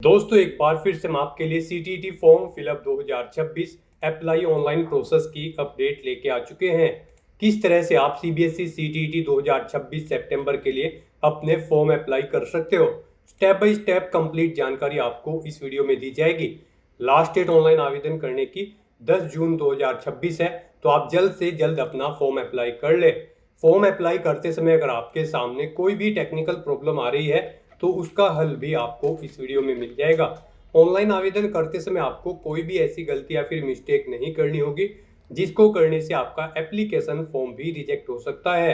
दोस्तों एक बार फिर से हम आपके लिए CTET form fill up 2026 apply online process की अपडेट लेके आ चुके हैं। किस तरह से आप सीबीएसई सीटीईटी 2026 सितंबर के लिए अपने फॉर्म अप्लाई कर सकते हो, स्टेप बाय स्टेप कंप्लीट जानकारी आपको इस वीडियो में दी जाएगी। लास्ट डेट ऑनलाइन आवेदन करने की 10 जून 2026 है, तो आप जल्द से जल्द अपना फॉर्म अप्लाई कर ले। फॉर्म अप्लाई करते समय अगर आपके सामने कोई भी टेक्निकल प्रॉब्लम आ रही है तो उसका हल भी आपको इस वीडियो में मिल जाएगा। ऑनलाइन आवेदन करते समय आपको कोई भी ऐसी गलती या फिर मिस्टेक नहीं करनी होगी जिसको करने से आपका एप्लीकेशन फॉर्म भी रिजेक्ट हो सकता है।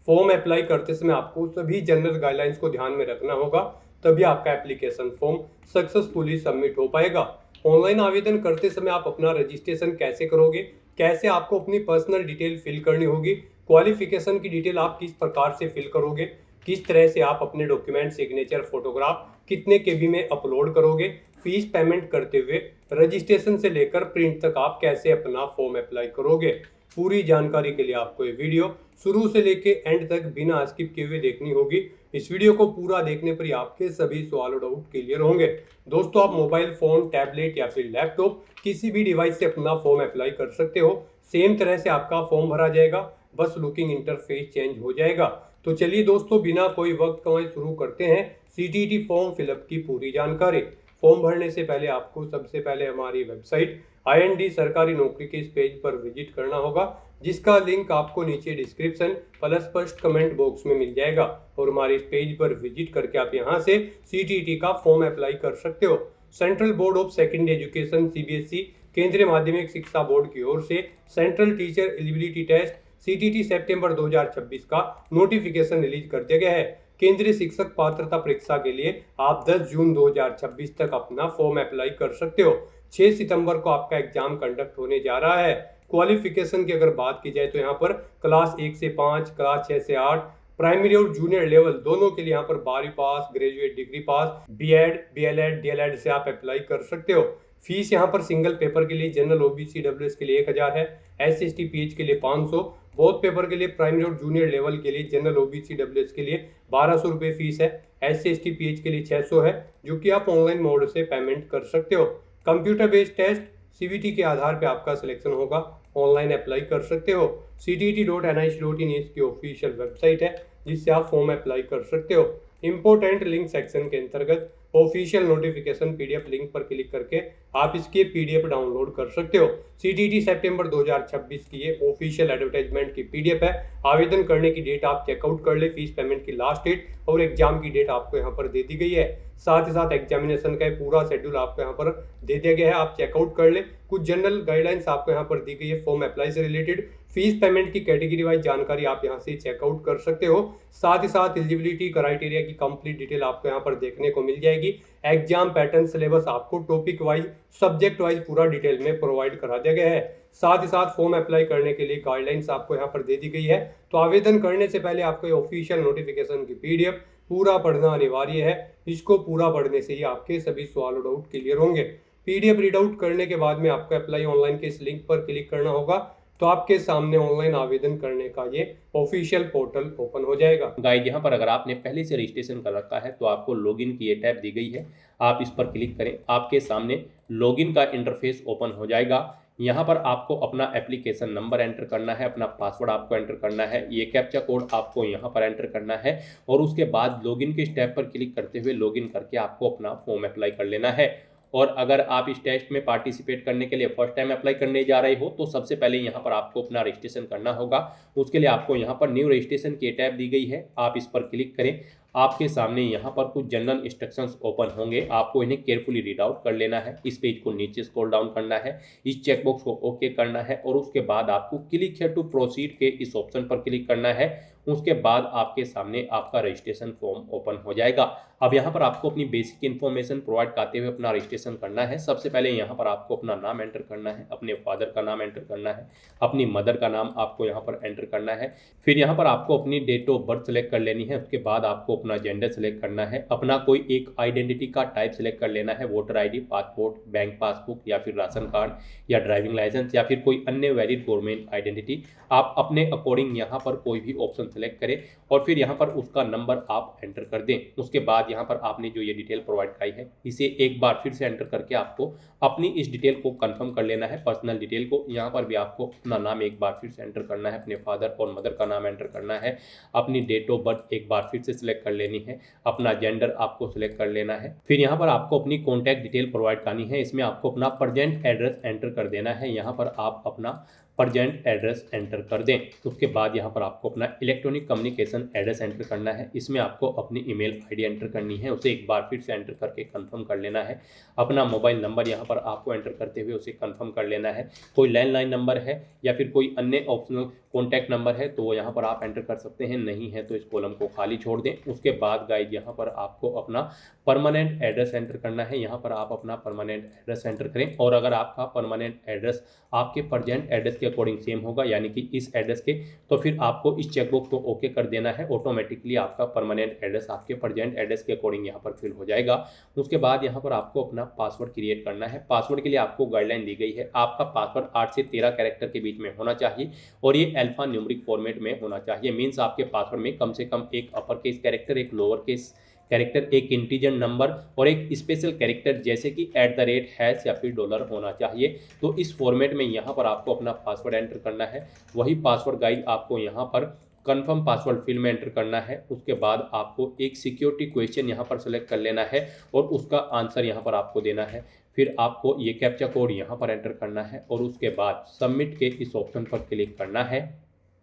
फॉर्म अप्लाई करते समय आपको सभी जनरल गाइडलाइंस को ध्यान में रखना होगा, तभी आपका एप्लीकेशन फॉर्म सक्सेसफुली सबमिट हो पाएगा। ऑनलाइन आवेदन करते समय आप अपना रजिस्ट्रेशन कैसे करोगे, कैसे आपको अपनी पर्सनल डिटेल फिल करनी होगी, क्वालिफिकेशन की डिटेल आप किस प्रकार से फिल करोगे, किस तरह से आप अपने डॉक्यूमेंट सिग्नेचर फोटोग्राफ कितने केबी में अपलोड करोगे, फीस पेमेंट करते हुए रजिस्ट्रेशन से लेकर प्रिंट तक आप कैसे अपना फॉर्म अप्लाई करोगे, पूरी जानकारी के लिए आपको ये वीडियो शुरू से लेके एंड तक बिना स्किप किए हुए देखनी होगी। इस वीडियो को पूरा देखने पर ही आपके सभी सवाल और डाउट क्लियर होंगे। दोस्तों आप मोबाइल फोन, टैबलेट या फिर लैपटॉप किसी भी डिवाइस से अपना फॉर्म अप्लाई कर सकते हो। सेम तरह से आपका फॉर्म भरा जाएगा, बस लुकिंग इंटरफेस चेंज हो जाएगा। तो चलिए दोस्तों बिना कोई वक्त गंवाए शुरू करते हैं सीटीईटी फॉर्म फिलअप की पूरी जानकारी। फॉर्म भरने से पहले आपको सबसे पहले हमारी वेबसाइट आईएनडी सरकारी नौकरी के इस पेज पर विजिट करना होगा, जिसका लिंक आपको नीचे description plus first comment box में मिल जाएगा। और हमारे इस पेज पर विजिट करके आप यहां से सीटीईटी का फॉर्म अप्लाई कर सकते हो। Central board of secondary education CBSE केंद्रीय माध्यमिक शिक्षा बोर्ड की ओर से central teacher eligibility test CTET सितंबर 2026 का नोटिफिकेशन रिलीज कर दिया गया है। केंद्रीय शिक्षक पात्रता परीक्षा के लिए आप 10 जून 2026 तक अपना फॉर्म अप्लाई कर सकते हो। 6 सितंबर को आपका एग्जाम कंडक्ट होने जा रहा है। क्वालिफिकेशन की अगर बात की जाए तो यहाँ पर क्लास 1 से 5, क्लास 6 से 8, प्राइमरी और जूनियर लेवल दोनों के लिए यहाँ पर 12वीं पास, ग्रेजुएट डिग्री पास, बीएड, बीएलएड, डीएलएड से आप अप्लाई कर सकते हो। फीस यहाँ पर सिंगल पेपर के लिए जनरल ओबीसी डब्ल्यूएस के लिए 1000 है, एससी पीएच के लिए 500, बोथ पेपर के लिए प्राइमरी और जूनियर लेवल के लिए जनरल ओबीसी डब्ल्यूएस के लिए 1200 रुपये फीस है, एससी पीएच के लिए 600 है, जो कि आप ऑनलाइन मोड से पेमेंट कर सकते हो। कंप्यूटर बेस्ड टेस्ट सीबीटी के आधार पे आपका सिलेक्शन होगा, ऑनलाइन अप्लाई कर सकते हो। ctt.nic.in इसकी ऑफिशियल वेबसाइट है जिससे आप फॉर्म अप्लाई कर सकते हो। इंपोर्टेंट लिंक सेक्शन के अंतर्गत ऑफिशियल नोटिफिकेशन पीडीएफ लिंक पर क्लिक करके आप इसके पीडीएफ डाउनलोड कर सकते हो। सीटीईटी सितंबर 2026 की ये ऑफिशियल एडवर्टाइजमेंट की पीडीएफ है। आवेदन करने की डेट आप चेकआउट कर ले, फीस पेमेंट की लास्ट डेट और एग्जाम की डेट आपको यहाँ पर दे दी गई है। साथ ही साथ एग्जामिनेशन का पूरा शेड्यूल आपको यहाँ पर दे दिया गया है, आप चेकआउट कर ले। कुछ जनरल गाइडलाइंस आपको यहाँ पर दी गई है फॉर्म अप्लाई से रिलेटेड। फीस पेमेंट की कैटेगरी वाइज जानकारी आप यहाँ से चेकआउट कर सकते हो। साथ ही साथ एलिजिबिलिटी क्राइटेरिया की कंप्लीट डिटेल आपको यहाँ पर देखने को मिल जाएगी। एग्जाम पैटर्न, सिलेबस आपको टॉपिक वाइज, सब्जेक्ट वाइज पूरा डिटेल में प्रोवाइड करा दिया गया है। साथ ही साथ फॉर्म अप्लाई करने के लिए गाइडलाइंस आपको यहाँ पर दे दी गई है। तो आवेदन करने से पहले आपको ऑफिशियल नोटिफिकेशन की पीडीएफ पूरा पढ़ना अनिवार्य है। इसको पूरा पढ़ने से ही आपके सभी सवाल और डाउट क्लियर होंगे। पीडीएफ रीड आउट करने के बाद में आपको अप्लाई ऑनलाइन के इस लिंक पर क्लिक करना होगा, तो आपके सामने ऑनलाइन आवेदन करने का ये ऑफिशियल पोर्टल ओपन हो जाएगा। गाइड यहाँ पर अगर आपने पहले से रजिस्ट्रेशन कर रखा है तो आपको लॉगिन की ये टैब दी गई है, आप इस पर क्लिक करें, आपके सामने लॉगिन का इंटरफेस ओपन हो जाएगा। यहाँ पर आपको अपना एप्लीकेशन नंबर एंटर करना है, अपना पासवर्ड आपको एंटर करना है, ये कैप्चा कोड आपको यहाँ पर एंटर करना है और उसके बाद लॉगिन के स्टेप पर क्लिक करते हुए लॉगिन करके आपको अपना फॉर्म अप्लाई कर लेना है। और अगर आप इस टेस्ट में पार्टिसिपेट करने के लिए फर्स्ट टाइम अप्लाई करने जा रहे हो तो सबसे पहले यहाँ पर आपको अपना रजिस्ट्रेशन करना होगा। उसके लिए आपको यहाँ पर न्यू रजिस्ट्रेशन की टैब दी गई है, आप इस पर क्लिक करें। आपके सामने यहाँ पर कुछ जनरल इंस्ट्रक्शंस ओपन होंगे, आपको इन्हें केयरफुली रीड आउट कर लेना है। इस पेज को नीचे स्क्रॉल डाउन करना है, इस चेकबॉक्स को ओके करना है और उसके बाद आपको क्लिक हियर टू प्रोसीड के इस ऑप्शन पर क्लिक करना है। उसके बाद आपके सामने आपका रजिस्ट्रेशन फॉर्म ओपन हो जाएगा। अब यहाँ पर आपको अपनी बेसिक इन्फॉर्मेशन प्रोवाइड करते हुए अपना रजिस्ट्रेशन करना है। सबसे पहले यहाँ पर आपको अपना नाम एंटर करना है, अपने फादर का नाम एंटर करना है, अपनी मदर का नाम आपको यहाँ पर एंटर करना है। फिर यहाँ पर आपको अपनी डेट ऑफ बर्थ सेलेक्ट कर लेनी है। उसके बाद आपको अपना अपना जेंडर सेलेक्ट करना है, अपना कोई एक आइडेंटिटी का टाइप सेलेक्ट कर लेना है, voter ID, passport, bank passbook या फिर राशन कार्ड या ड्राइविंग लाइसेंस या फिर कोई अन्य वैलिड गवर्नमेंट आइडेंटिटी। आप अपने अकॉर्डिंग यहाँ पर कोई भी ऑप्शन सेलेक्ट करें और फिर यहाँ पर उसका नंबर आप एंटर कर दें। उसके बाद यहाँ पर आपने जो ये डिटेल प्रोवाइड कराई है इसे एक बार फिर से एंटर करके आपको अपनी इस डिटेल को कंफर्म कर लेना है, पर्सनल डिटेल को। यहाँ पर भी आपको अपना नाम एक बार फिर से एंटर करना है, अपने फादर और मदर का नाम एंटर करना है, अपनी डेट ऑफ बर्थ एक बार फिर से सिलेक्ट कर लेनी है, अपना जेंडर आपको सिलेक्ट कर लेना है। फिर यहाँ पर आपको अपनी कॉन्टैक्ट डिटेल प्रोवाइड करनी है, इसमें आपको अपना प्रेजेंट एड्रेस एंटर कर देना है। यहाँ पर आप अपना प्रेजेंट एड्रेस एंटर कर दें। उसके बाद यहाँ पर आपको अपना इलेक्ट्रॉनिक कम्युनिकेशन एड्रेस एंटर करना है, इसमें आपको अपनी ईमेल आईडी एंटर करनी है, उसे एक बार फिर से एंटर करके कंफर्म कर लेना है। अपना मोबाइल नंबर यहाँ पर आपको एंटर करते हुए उसे कंफर्म कर लेना है। कोई लैंडलाइन नंबर है या फिर कोई अन्य ऑप्शनल कॉन्टैक्ट नंबर है तो वो यहाँ पर आप एंटर कर सकते हैं, नहीं है तो इस कॉलम को खाली छोड़ दें। उसके बाद गाइज यहाँ पर आपको अपना परमानेंट एड्रेस एंटर करना है, यहाँ पर आप अपना परमानेंट एड्रेस एंटर करें और अगर आपका परमानेंट एड्रेस आपके प्रेजेंट एड्रेस के अकॉर्डिंग सेम होगा यानी कि इस एड्रेस के, तो फिर आपको इस चेकबॉक्स को ओके कर देना है। ऑटोमेटिकली आपका परमानेंट एड्रेस आपके प्रेजेंट एड्रेस के अकॉर्डिंग यहाँ पर फिल हो जाएगा। उसके बाद यहाँ पर आपको अपना पासवर्ड क्रिएट करना है। पासवर्ड के लिए आपको गाइडलाइन दी गई है, आपका पासवर्ड 8 से 13 कैरेक्टर के बीच में होना चाहिए और ये अल्फा न्यूमेरिक फॉर्मेट में होना चाहिए। मीन्स आपके पासवर्ड में कम से कम एक अपर केस कैरेक्टर, एक लोअर केस कैरेक्टर, एक इंटीजर नंबर और एक स्पेशल कैरेक्टर जैसे कि @ या फिर डॉलर होना चाहिए। तो इस फॉर्मेट में यहाँ पर आपको अपना पासवर्ड एंटर करना है। वही पासवर्ड गाइड आपको यहाँ पर कंफर्म पासवर्ड फील्ड में एंटर करना है। उसके बाद आपको एक सिक्योरिटी क्वेश्चन यहाँ पर सेलेक्ट कर लेना है और उसका आंसर यहाँ पर आपको देना है। फिर आपको ये कैप्चा कोड यहाँ पर एंटर करना है और उसके बाद सबमिट के इस ऑप्शन पर क्लिक करना है।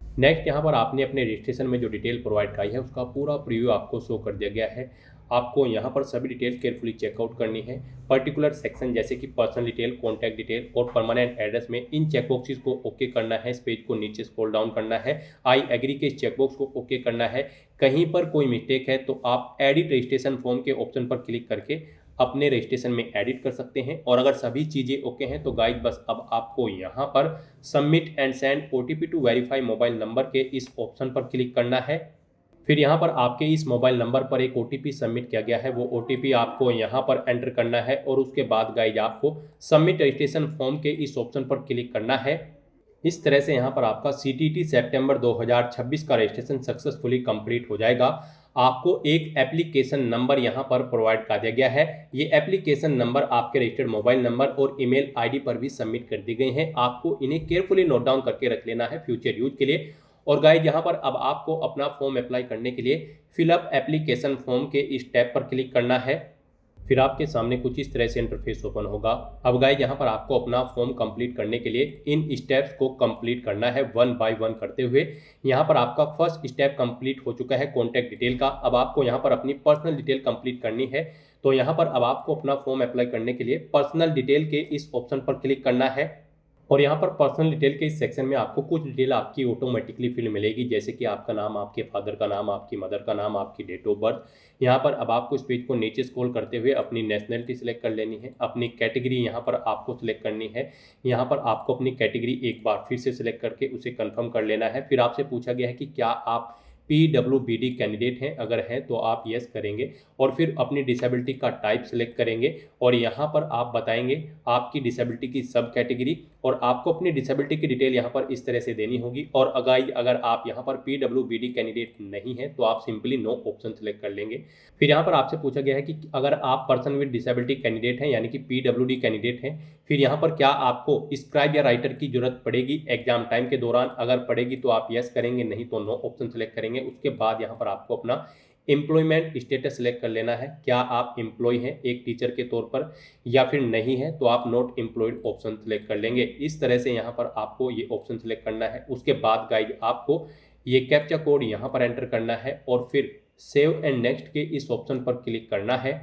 नेक्स्ट यहाँ पर आपने अपने रजिस्ट्रेशन में जो डिटेल प्रोवाइड कराई है उसका पूरा प्रीव्यू आपको शो कर दिया गया है। आपको यहाँ पर सभी डिटेल केयरफुली चेकआउट करनी है। पर्टिकुलर सेक्शन जैसे कि पर्सनल डिटेल, कॉन्टैक्ट डिटेल और परमानेंट एड्रेस में इन चेकबॉक्सेस को ओके करना है। इस पेज को नीचे स्क्रॉल डाउन करना है, आई एग्री के इस चेकबॉक्स को ओके करना है। कहीं पर कोई मिस्टेक है तो आप एडिट रजिस्ट्रेशन फॉर्म के ऑप्शन पर क्लिक करके अपने रजिस्ट्रेशन में एडिट कर सकते हैं। और अगर सभी चीज़ें ओके हैं तो गाइस बस अब आपको यहाँ पर submit and send OTP to verify mobile number के इस ऑप्शन पर क्लिक करना है। फिर यहाँ पर आपके इस मोबाइल नंबर पर एक OTP सबमिट किया गया है, वो OTP आपको यहाँ पर एंटर करना है और उसके बाद गाइस आपको सबमिट रजिस्ट्रेशन फॉर्म के इस ऑप्शन पर क्लिक करना है। इस तरह से यहाँ पर आपका CTT सितंबर 2026 का रजिस्ट्रेशन सक्सेसफुली कंप्लीट हो जाएगा। आपको एक एप्लीकेशन नंबर यहाँ पर प्रोवाइड कर दिया गया है। ये एप्लीकेशन नंबर आपके रजिस्टर्ड मोबाइल नंबर और ईमेल आईडी पर भी सबमिट कर दी गई हैं। आपको इन्हें केयरफुली नोट डाउन करके रख लेना है फ्यूचर यूज के लिए। और गाइस यहाँ पर अब आपको अपना फॉर्म अप्लाई करने के लिए फिलअप एप्लीकेशन फॉर्म के इस टैब पर क्लिक करना है। फिर आपके सामने कुछ इस तरह से इंटरफेस ओपन होगा। अब गाइस यहाँ पर आपको अपना फॉर्म कंप्लीट करने के लिए इन स्टेप्स को कंप्लीट करना है 1 बाय 1 करते हुए। यहाँ पर आपका फर्स्ट स्टेप कंप्लीट हो चुका है कॉन्टैक्ट डिटेल का। अब आपको यहाँ पर अपनी पर्सनल डिटेल कंप्लीट करनी है। तो यहाँ पर अब आपको अपना फॉर्म अप्लाई करने के लिए पर्सनल डिटेल के इस ऑप्शन पर क्लिक करना है और यहाँ पर पर्सनल डिटेल के इस सेक्शन में आपको कुछ डिटेल आपकी ऑटोमेटिकली फिल मिलेगी, जैसे कि आपका नाम, आपके फादर का नाम, आपकी मदर का नाम, आपकी डेट ऑफ बर्थ। यहाँ पर अब आपको इस पेज को नीचे स्क्रॉल करते हुए अपनी नेशनलिटी सिलेक्ट कर लेनी है, अपनी कैटेगरी यहाँ पर आपको सिलेक्ट करनी है। यहाँ पर आपको अपनी कैटेगरी एक बार फिर से सिलेक्ट करके उसे कन्फर्म कर लेना है। फिर आपसे पूछा गया है कि क्या आप PWBD कैंडिडेट हैं, अगर हैं तो आप यस करेंगे और फिर अपनी डिसेबिलिटी का टाइप सेलेक्ट करेंगे और यहाँ पर आप बताएंगे आपकी डिसेबिलिटी की सब कैटेगरी और आपको अपनी डिसेबिलिटी की डिटेल यहाँ पर इस तरह से देनी होगी। और अगर आप यहाँ पर PWBD कैंडिडेट नहीं है तो आप सिंपली नो ऑप्शन सेलेक्ट कर लेंगे। फिर यहाँ पर आपसे पूछा गया है कि अगर आप पर्सन विद डिसेबिलिटी कैंडिडेट हैं यानी कि PWD कैंडिडेट हैं, फिर यहाँ पर क्या आपको स्क्राइब या राइटर की जरूरत पड़ेगी एग्जाम टाइम के दौरान, अगर पड़ेगी तो आप यस करेंगे, नहीं तो नो ऑप्शन सेलेक्ट करेंगे। उसके बाद यहाँ पर आपको अपना एम्प्लॉयमेंट स्टेटस सेलेक्ट कर लेना है, क्या आप एम्प्लॉय हैं एक टीचर के तौर पर या फिर नहीं है तो आप नॉट एम्प्लॉयड ऑप्शन सेलेक्ट कर लेंगे। इस तरह से यहाँ पर आपको ये ऑप्शन सेलेक्ट करना है। उसके बाद गाइड आपको ये कैप्चा कोड यहाँ पर एंटर करना है और फिर सेव एंड नेक्स्ट के इस ऑप्शन पर क्लिक करना है।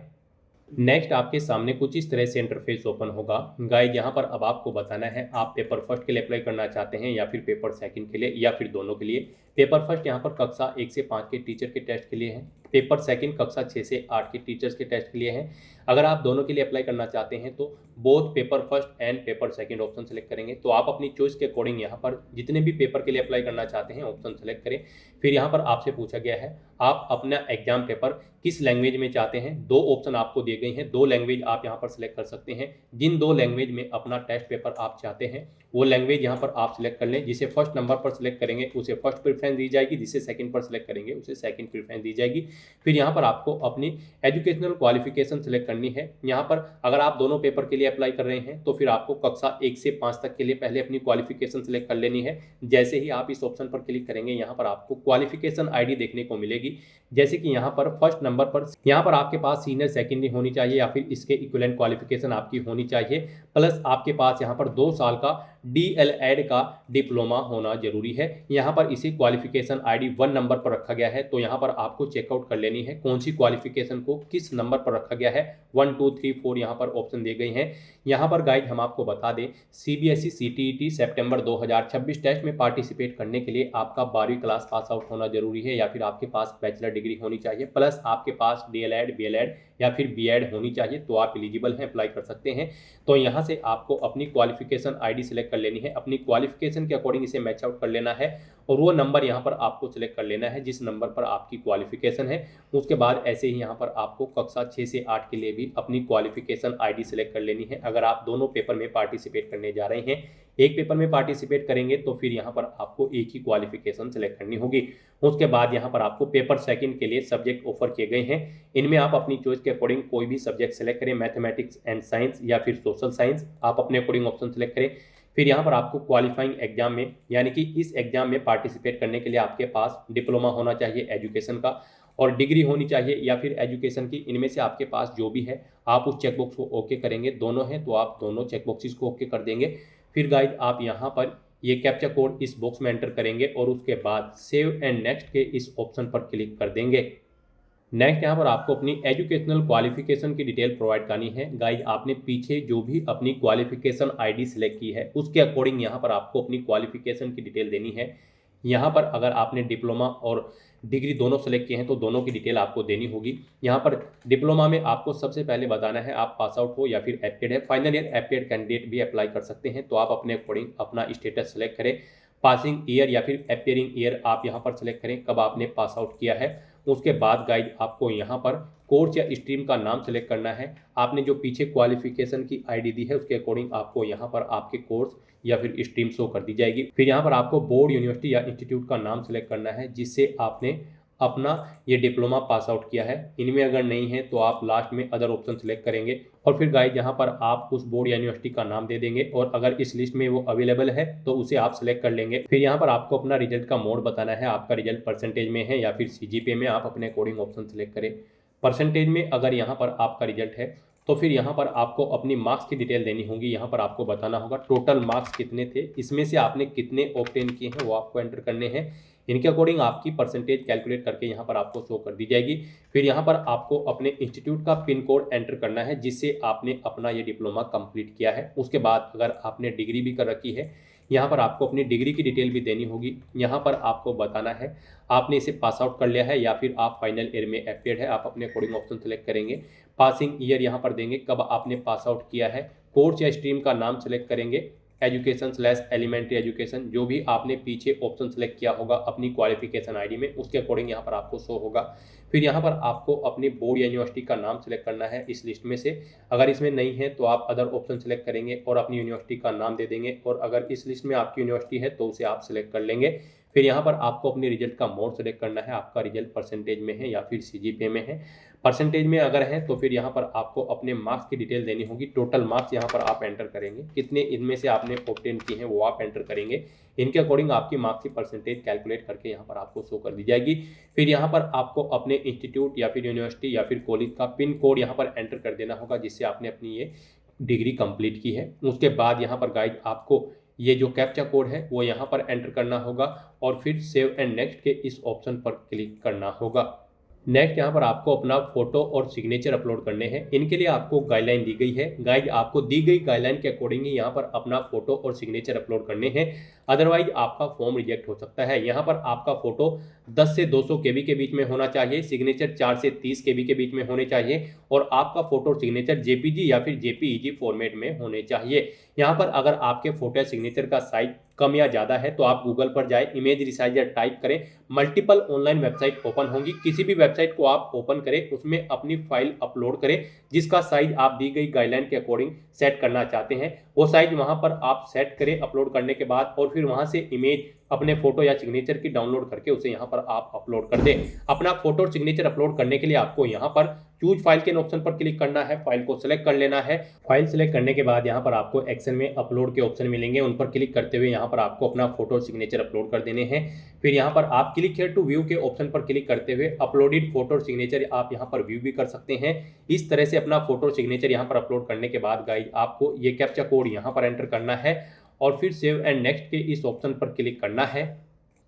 नेक्स्ट आपके सामने कुछ इस तरह से इंटरफेस ओपन होगा। गाइड यहाँ पर अब आपको बताना है आप पेपर फर्स्ट के लिए अप्लाई करना चाहते हैं या फिर पेपर सेकंड के लिए या फिर दोनों के लिए। पेपर फर्स्ट यहाँ पर कक्षा 1 से 5 के टीचर के टेस्ट के लिए है, पेपर सेकंड कक्षा 6 से 8 के टीचर्स के टेस्ट के लिए है। अगर आप दोनों के लिए अप्लाई करना चाहते हैं तो both paper first and paper second option select करेंगे। तो आप अपनी चॉइस के अकॉर्डिंग यहाँ पर जितने भी पेपर के लिए अप्लाई करना चाहते हैं ऑप्शन सेलेक्ट करें। फिर यहाँ पर आपसे पूछा गया है आप अपना एग्जाम पेपर किस लैंग्वेज में चाहते हैं। 2 ऑप्शन आपको दिए गए हैं, 2 लैंग्वेज आप यहाँ पर सिलेक्ट कर सकते हैं। जिन 2 लैंग्वेज में अपना टेस्ट पेपर आप चाहते हैं वो लैंग्वेज यहाँ पर आप सिलेक्ट कर लें। जिसे फर्स्ट नंबर पर सिलेक्ट करेंगे उसे फर्स्ट प्रेफरेंस दी जाएगी, जिसे सेकंड पर सिलेक्ट करेंगे उसे सेकंड प्रेफरेंस दी जाएगी। फिर यहाँ पर आपको अपनी एजुकेशनल क्वालिफिकेशन सिलेक्ट करनी है। यहाँ पर अगर आप दोनों पेपर के लिए अप्लाई कर रहे हैं तो फिर आपको कक्षा 1 से 5 तक के लिए पहले अपनी क्वालिफिकेशन सिलेक्ट कर लेनी है। जैसे ही आप इस ऑप्शन पर क्लिक करेंगे यहाँ पर आपको क्वालिफिकेशन आईडी देखने को मिलेगी। जैसे कि यहाँ पर फर्स्ट नंबर पर यहाँ पर आपके पास सीनियर सेकेंडरी होनी चाहिए या फिर इसके इक्विवेलेंट क्वालिफिकेशन आपकी होनी चाहिए, प्लस आपके पास यहाँ पर 2 साल का DL.Ed का डिप्लोमा होना जरूरी है। यहाँ पर इसी क्वालिफिकेशन आईडी 1 नंबर पर रखा गया है, तो यहाँ पर आपको चेकआउट कर लेनी है कौन सी क्वालिफिकेशन को किस नंबर पर रखा गया है। 1 2 3 4 यहाँ पर ऑप्शन दिए गए हैं। यहाँ पर गाइड हम आपको बता दें CBSE CTET सितंबर 2026 टेस्ट में पार्टिसिपेट करने के लिए आपका 12वीं क्लास पास आउट होना जरूरी है या फिर आपके पास बैचलर डिग्री होनी चाहिए, प्लस आपके पास DL.Ed B.Ed या फिर B.Ed होनी चाहिए, तो आप एलिजिबल हैं, अप्लाई कर सकते हैं। तो यहाँ से आपको अपनी क्वालिफिकेशन आईडी सिलेक्ट कर लेनी है, अपनी क्वालिफिकेशन के अकॉर्डिंग इसे मैच आउट कर लेना है और वो नंबर यहाँ पर आपको सिलेक्ट कर लेना है जिस नंबर पर आपकी क्वालिफिकेशन है। उसके बाद ऐसे ही यहाँ पर आपको कक्षा 6 से 8 के लिए भी अपनी क्वालिफिकेशन आईडी सिलेक्ट कर लेनी है। अगर आप दोनों पेपर में पार्टिसिपेट करने जा रहे हैं, एक पेपर में पार्टिसिपेट करेंगे तो फिर यहाँ पर आपको एक ही क्वालिफिकेशन सिलेक्ट करनी होगी। उसके बाद यहाँ पर आपको पेपर सेकंड के लिए सब्जेक्ट ऑफर किए गए हैं। इनमें आप अपनी चॉइस के अकॉर्डिंग कोई भी सब्जेक्ट सेलेक्ट करें, मैथमेटिक्स एंड साइंस या फिर सोशल साइंस, आप अपने अकॉर्डिंग ऑप्शन सेलेक्ट करें। फिर यहाँ पर आपको क्वालिफाइंग एग्जाम में यानी कि इस एग्जाम में पार्टिसिपेट करने के लिए आपके पास डिप्लोमा होना चाहिए एजुकेशन का और डिग्री होनी चाहिए या फिर एजुकेशन की, इनमें से आपके पास जो भी है आप उस चेकबॉक्स को ओके करेंगे। दोनों हैं तो आप दोनों चेकबॉक्सेस को ओके कर देंगे। फिर गाइड आप यहाँ पर ये कैप्चा कोड इस बॉक्स में एंटर करेंगे और उसके बाद सेव एंड नेक्स्ट के इस ऑप्शन पर क्लिक कर देंगे। नेक्स्ट यहाँ पर आपको अपनी एजुकेशनल क्वालिफिकेशन की डिटेल प्रोवाइड करनी है। गाइज आपने पीछे जो भी अपनी क्वालिफिकेशन आईडी सिलेक्ट की है उसके अकॉर्डिंग यहाँ पर आपको अपनी क्वालिफिकेशन की डिटेल देनी है। यहाँ पर अगर आपने डिप्लोमा और डिग्री दोनों सेलेक्ट किए हैं तो दोनों की डिटेल आपको देनी होगी। यहाँ पर डिप्लोमा में आपको सबसे पहले बताना है आप पास आउट हो या फिर एप्टेड है। फाइनल ईयर एप्टेड कैंडिडेट भी अप्लाई कर सकते हैं, तो आप अपने अकॉर्डिंग अपना स्टेटस सेलेक्ट करें। पासिंग ईयर या फिर अपियरिंग ईयर आप यहाँ पर सेलेक्ट करें कब आपने पास आउट किया है। उसके बाद गाइड आपको यहाँ पर कोर्स या स्ट्रीम का नाम सेलेक्ट करना है। आपने जो पीछे क्वालिफिकेशन की आईडी दी है उसके अकॉर्डिंग आपको यहाँ पर आपके कोर्स या फिर स्ट्रीम शो कर दी जाएगी। फिर यहाँ पर आपको बोर्ड, यूनिवर्सिटी या इंस्टीट्यूट का नाम सेलेक्ट करना है जिससे आपने अपना ये डिप्लोमा पास आउट किया है। इनमें अगर नहीं है तो आप लास्ट में अदर ऑप्शन सेलेक्ट करेंगे और फिर गाइड यहाँ पर आप उस बोर्ड या यूनिवर्सिटी का नाम दे देंगे और अगर इस लिस्ट में वो अवेलेबल है तो उसे आप सेलेक्ट कर लेंगे। फिर यहाँ पर आपको अपना रिजल्ट का मोड बताना है, आपका रिजल्ट परसेंटेज में है या फिर CGPA में, आप अपने अकॉर्डिंग ऑप्शन सेलेक्ट करें। परसेंटेज में अगर यहाँ पर आपका रिजल्ट है तो फिर यहाँ पर आपको अपनी मार्क्स की डिटेल देनी होगी। यहाँ पर आपको बताना होगा टोटल मार्क्स कितने थे, इसमें से आपने कितने ऑब्टेन किए हैं वो आपको एंटर करने हैं। इनके अकॉर्डिंग आपकी परसेंटेज कैलकुलेट करके यहाँ पर आपको शो कर दी जाएगी। फिर यहाँ पर आपको अपने इंस्टीट्यूट का पिन कोड एंटर करना है जिससे आपने अपना ये डिप्लोमा कंप्लीट किया है। उसके बाद अगर आपने डिग्री भी कर रखी है यहाँ पर आपको अपनी डिग्री की डिटेल भी देनी होगी। यहाँ पर आपको बताना है आपने इसे पास आउट कर लिया है या फिर आप फाइनल ईयर में एप्टेड है, आप अपने अकॉर्डिंग ऑप्शन सेलेक्ट करेंगे। पासिंग ईयर यहाँ पर देंगे कब आपने पास आउट किया है। कोर्स या स्ट्रीम का नाम सेलेक्ट करेंगे, एजुकेशन/एलिमेंट्री एजुकेशन, जो भी आपने पीछे ऑप्शन सेलेक्ट किया होगा अपनी क्वालिफिकेशन आईडी में उसके अकॉर्डिंग यहाँ पर आपको शो होगा। फिर यहाँ पर आपको अपनी बोर्ड या यूनिवर्सिटी का नाम सेलेक्ट करना है इस लिस्ट में से। अगर इसमें नहीं है तो आप अदर ऑप्शन सेलेक्ट करेंगे और अपनी यूनिवर्सिटी का नाम दे देंगे और अगर इस लिस्ट में आपकी यूनिवर्सिटी है तो उसे आप सेलेक्ट कर लेंगे। फिर यहाँ पर आपको अपने रिजल्ट का मोड सेलेक्ट करना है, आपका रिजल्ट परसेंटेज में है या फिर CGPA में है। परसेंटेज में अगर है तो फिर यहाँ पर आपको अपने मार्क्स की डिटेल देनी होगी। टोटल मार्क्स यहाँ पर आप एंटर करेंगे, कितने इनमें से आपने ऑब्टेन किए हैं वो आप एंटर करेंगे। इनके अकॉर्डिंग आपकी मार्क्स की परसेंटेज कैलकुलेट करके यहाँ पर आपको शो कर दी जाएगी। फिर यहाँ पर आपको अपने इंस्टीट्यूट या फिर यूनिवर्सिटी या फिर कॉलेज का पिन कोड यहाँ पर एंटर कर देना होगा जिससे आपने अपनी ये डिग्री कंप्लीट की है। उसके बाद यहाँ पर गाइड आपको ये जो कैप्चा कोड है वो यहाँ पर एंटर करना होगा और फिर सेव एंड नेक्स्ट के इस ऑप्शन पर क्लिक करना होगा। नेक्स्ट यहाँ पर आपको अपना फोटो और सिग्नेचर अपलोड करने हैं। इनके लिए आपको गाइडलाइन दी गई है। गाइड आपको दी गई गाइडलाइन के अकॉर्डिंग ही यहाँ पर अपना फोटो और सिग्नेचर अपलोड करने हैं, अदरवाइज आपका फॉर्म रिजेक्ट हो सकता है। यहाँ पर आपका फोटो 10 से 200 KB के बीच में होना चाहिए, सिग्नेचर 4 से 30 KB के बीच में होने चाहिए और आपका फोटो और सिग्नेचर JPG या फिर JPEG फॉर्मेट में होने चाहिए। यहाँ पर अगर आपके फोटो या सिग्नेचर का साइज कम या ज़्यादा है तो आप गूगल पर जाए, इमेज रिसाइजर टाइप करें, मल्टीपल ऑनलाइन वेबसाइट ओपन होंगी, किसी भी वेबसाइट को आप ओपन करें, उसमें अपनी फाइल अपलोड करें जिसका साइज आप दी गई गाइडलाइन के अकॉर्डिंग सेट करना चाहते हैं। वो साइज वहां पर आप सेट करें अपलोड करने के बाद, और फिर वहां से इमेज अपने फोटो या सिग्नेचर की डाउनलोड करके उसे यहाँ पर आप अपलोड कर दें। अपना फोटो और सिग्नेचर अपलोड करने के लिए आपको यहाँ पर चूज फाइल के ऑप्शन पर क्लिक करना है, फाइल को सिलेक्ट कर लेना है। फाइल सिलेक्ट करने के बाद यहाँ पर आपको एक्शन में अपलोड के ऑप्शन मिलेंगे, उन पर क्लिक करते हुए यहाँ पर आपको अपना फोटो और सिग्नेचर अपलोड कर देने हैं। फिर यहाँ पर आप क्लिक हियर टू व्यू के ऑप्शन पर क्लिक करते हुए अपलोडेड फोटो और सिग्नेचर आप यहाँ पर व्यू भी कर सकते हैं। इस तरह से अपना फोटो और सिग्नेचर यहाँ पर अपलोड करने के बाद गाइस आपको ये कैप्चा कोड यहाँ पर एंटर करना है और फिर सेव एंड नेक्स्ट के इस ऑप्शन पर क्लिक करना है।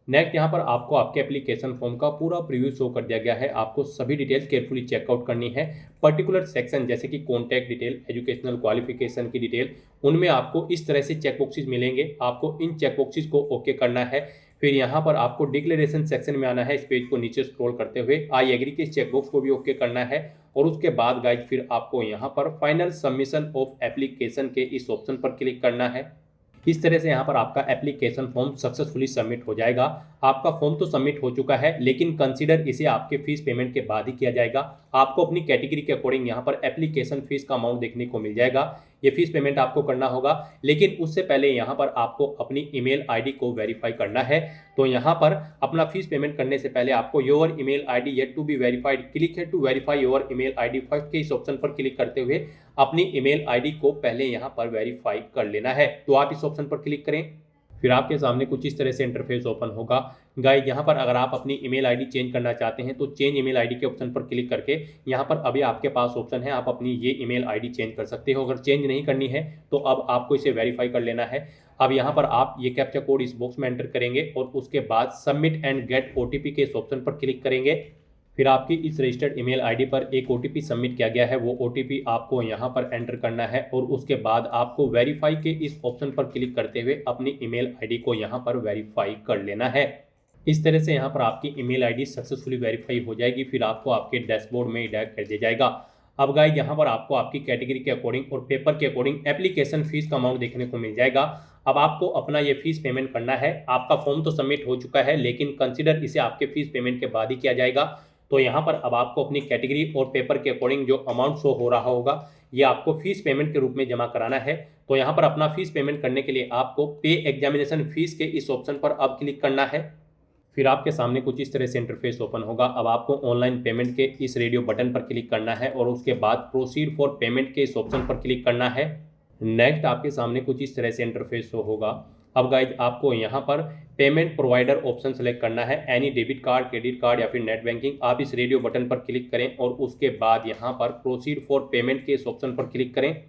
नेक्स्ट यहाँ पर आपको आपके एप्लीकेशन फॉर्म का पूरा प्रीव्यू शो कर दिया गया है। आपको सभी डिटेल्स केयरफुली चेकआउट करनी है। पर्टिकुलर सेक्शन जैसे कि कॉन्टैक्ट डिटेल, एजुकेशनल क्वालिफिकेशन की डिटेल, उनमें आपको इस तरह से चेकबॉक्सेस मिलेंगे। आपको इन चेकबॉक्सेस को ओके करना है। फिर यहाँ पर आपको डिक्लेरेशन सेक्शन में आना है। इस पेज को नीचे स्क्रॉल करते हुए आई एग्री के इस चेकबॉक्स को भी ओके करना है और उसके बाद गाइस फिर आपको यहाँ पर फाइनल सबमिशन ऑफ एप्लीकेशन के इस ऑप्शन पर क्लिक करना है। इस तरह से यहाँ पर आपका एप्लीकेशन फॉर्म सक्सेसफुली सबमिट हो जाएगा। आपका फॉर्म तो सबमिट हो चुका है, लेकिन कंसीडर इसे आपके फीस पेमेंट के बाद ही किया जाएगा। आपको अपनी कैटेगरी के अकॉर्डिंग यहाँ पर एप्लीकेशन फीस का अमाउंट देखने को मिल जाएगा। ये फीस पेमेंट आपको करना होगा, लेकिन उससे पहले यहाँ पर आपको अपनी ईमेल आईडी को वेरीफाई करना है। तो यहाँ पर अपना फीस पेमेंट करने से पहले आपको your email ID yet to be verified, click here to verify your email ID first के इस ऑप्शन पर क्लिक करते हुए अपनी ईमेल आईडी को पहले यहाँ पर वेरीफाई कर लेना है। तो आप इस ऑप्शन पर क्लिक करें, फिर आपके सामने कुछ इस तरह से इंटरफेस ओपन होगा। गाइस यहाँ पर अगर आप अपनी ईमेल आईडी चेंज करना चाहते हैं तो चेंज ईमेल आईडी के ऑप्शन पर क्लिक करके यहाँ पर अभी आपके पास ऑप्शन है, आप अपनी ये ईमेल आईडी चेंज कर सकते हो। अगर चेंज नहीं करनी है तो अब आपको इसे वेरीफाई कर लेना है। अब यहाँ पर आप ये कैप्चा कोड इस बॉक्स में एंटर करेंगे और उसके बाद सबमिट एंड गेट OTP के इस ऑप्शन पर क्लिक करेंगे। फिर आपकी इस रजिस्टर्ड ईमेल आईडी पर एक OTP सबमिट किया गया है, वो OTP आपको यहाँ पर एंटर करना है और उसके बाद आपको वेरीफाई के इस ऑप्शन पर क्लिक करते हुए अपनी ईमेल आईडी को यहाँ पर वेरीफाई कर लेना है। इस तरह से यहाँ पर आपकी ईमेल आईडी सक्सेसफुली वेरीफाई हो जाएगी। फिर आपको आपके डैशबोर्ड में डायरेक्ट कर दिया जाएगा। अब गाइस यहाँ पर आपको आपकी कैटेगरी के अकॉर्डिंग और पेपर के अकॉर्डिंग एप्लीकेशन फीस का अमाउंट देखने को मिल जाएगा। अब आपको अपना ये फीस पेमेंट करना है। आपका फॉर्म तो सबमिट हो चुका है, लेकिन कंसिडर इसे आपके फीस पेमेंट के बाद ही किया जाएगा। तो यहाँ पर अब आपको अपनी कैटेगरी और पेपर के अकॉर्डिंग जो अमाउंट शो हो रहा होगा ये आपको फीस पेमेंट के रूप में जमा कराना है। तो यहाँ पर अपना फीस पेमेंट करने के लिए आपको पे एग्जामिनेशन फीस के इस ऑप्शन पर अब क्लिक करना है। फिर आपके सामने कुछ इस तरह से इंटरफेस ओपन होगा। अब आपको ऑनलाइन पेमेंट के इस रेडियो बटन पर क्लिक करना है और उसके बाद प्रोसीड फॉर पेमेंट के इस ऑप्शन पर क्लिक करना है। नेक्स्ट आपके सामने कुछ इस तरह से इंटरफेस शो होगा। अब गाइज आपको यहाँ पर पेमेंट प्रोवाइडर ऑप्शन सेलेक्ट करना है, any debit card, credit card या फिर नेट बैंकिंग। आप इस रेडियो बटन पर क्लिक करें और उसके बाद यहाँ पर प्रोसीड फॉर पेमेंट के इस ऑप्शन पर क्लिक करें।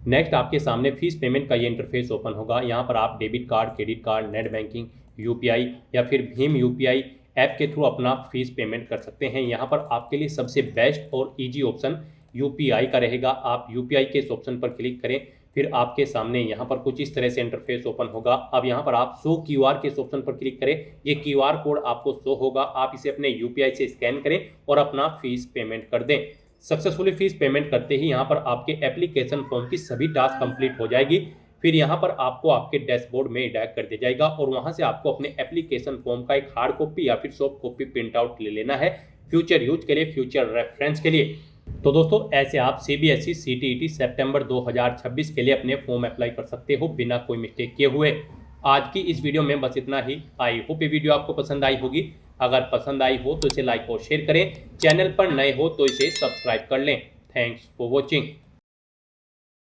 नेक्स्ट आपके सामने फीस पेमेंट का ये इंटरफेस ओपन होगा। यहाँ पर आप debit card, credit card, net banking, UPI या फिर भीम UPI ऐप के थ्रू अपना फीस पेमेंट कर सकते हैं। यहाँ पर आपके लिए सबसे बेस्ट और ईजी ऑप्शन UPI का रहेगा। आप UPI के इस ऑप्शन पर क्लिक करें। फिर आपके सामने यहाँ पर कुछ इस तरह से इंटरफेस ओपन होगा। अब यहाँ पर आप शो QR के इस ऑप्शन पर क्लिक करें। ये QR कोड आपको शो होगा, आप इसे अपने UPI से स्कैन करें और अपना फीस पेमेंट कर दें। सक्सेसफुली फीस पेमेंट करते ही यहाँ पर आपके एप्लीकेशन फॉर्म की सभी टास्क कंप्लीट हो जाएगी। फिर यहाँ पर आपको आपके डैशबोर्ड में डायरेक्ट कर दिया जाएगा और वहाँ से आपको अपने एप्लीकेशन फॉर्म का एक हार्ड कॉपी या फिर सॉफ्ट कॉपी प्रिंट आउट ले लेना है, फ्यूचर यूज के लिए, फ्यूचर रेफरेंस के लिए। तो दोस्तों ऐसे आप CBSE CTET सितंबर 2026 के लिए अपने फॉर्म अप्लाई कर सकते हो बिना कोई मिस्टेक किए हुए। आज की इस वीडियो में बस इतना ही। आई होप ये वीडियो आपको पसंद आई होगी। अगर पसंद आई हो तो इसे लाइक और शेयर करें। चैनल पर नए हो तो इसे सब्सक्राइब कर लें। Thanks for watching.